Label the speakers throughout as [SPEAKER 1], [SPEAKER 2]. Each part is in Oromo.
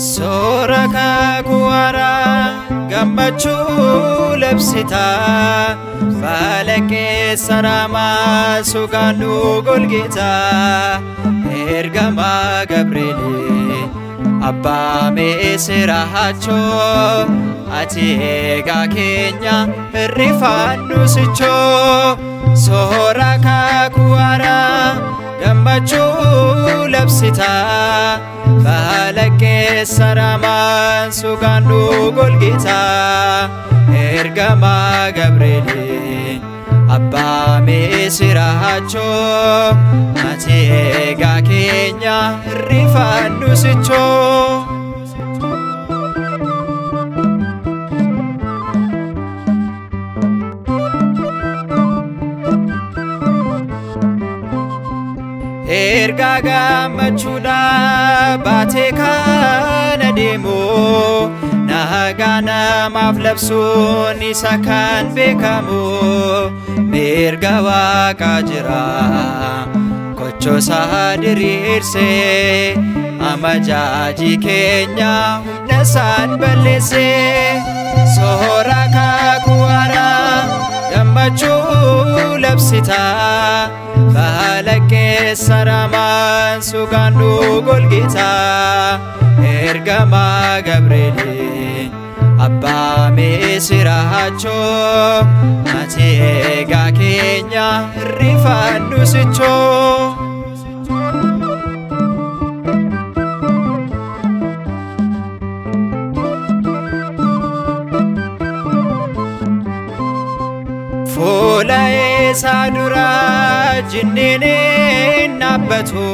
[SPEAKER 1] Soraka kuara gammachu labsita falake sarama suganu golgita ergama gabrieli abba mesirahacho ati ega kenya rifanu sicho soraka kuara gammachu labsita falake sarama suganu golgita ergama gabrieli abba mesirahacho ati ega kenya rifanu sicho ergaga machuda bateka nademo nagana maflabsun isakan bekamo mergawa kajira kocho sadirse amajaji kenya nasan balese soraka kuara gammachu labsita falake sarama suganu golgita ergama gabrieli abba mesirahacho ati ega kenya rifanu sicho Folae sadura jinnene nabbatu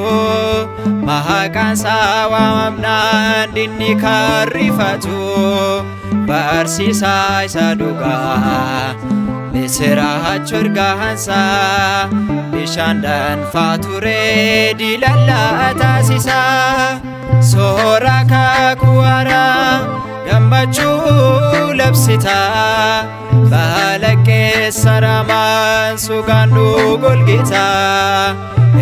[SPEAKER 1] mahakansa wamnan dinni karifatu barsisa saduga mesirahacho ergahansa bishandan fature dilalla tasisa soraka kuara gammachu labsita falake sarama suganu golgita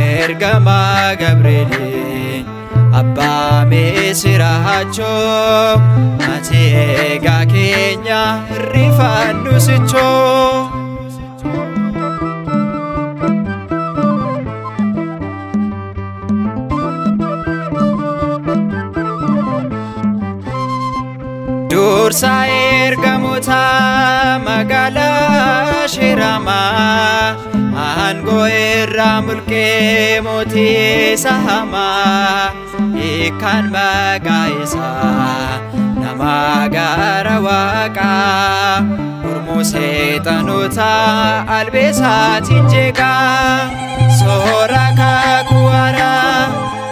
[SPEAKER 1] ergama gabrieli abba mesirahacho ati ega kenya rifanu sicho Dursa ergamota magala shirama ango irra mulke moti sahama ikan bagaisa namagara waka urmu setanota albesat injega soraka kuara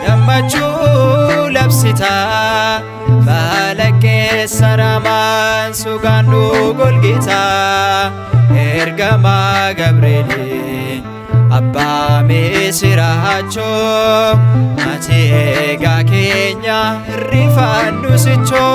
[SPEAKER 1] gammachu labsita falake sarama suganu golgita ergama gabrieli abba mesirahacho ati ega kenya rifanu sicho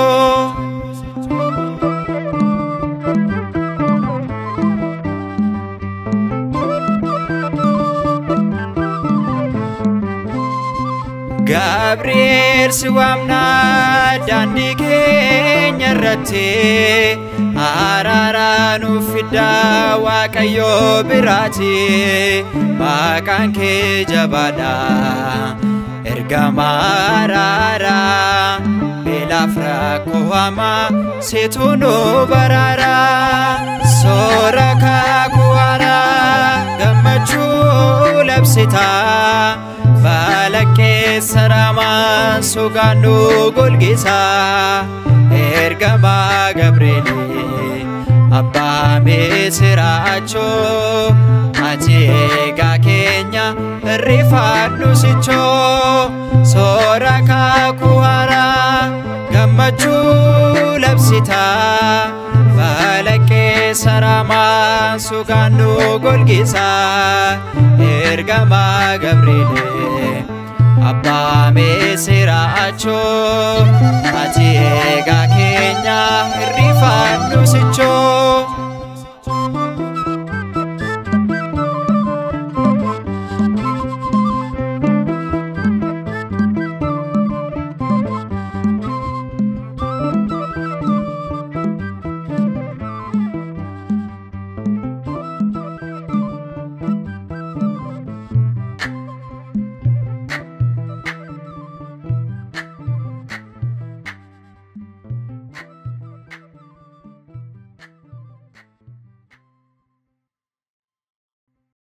[SPEAKER 1] Gabriel siwamna dandi kenya rate arara nufida wakayo birati makan ke jabada ergama arara belafra kuama situnu barara soraka kuara gammachu labsita falake sarama suganu golgita ergama gabrieli abba mesirahacho ati ega kenya rifanu sicho soraka kuara gammachu labsita falake sarama suganu golgita ergama gabrieli abba mesirahacho ati ega kenya rifanu sicho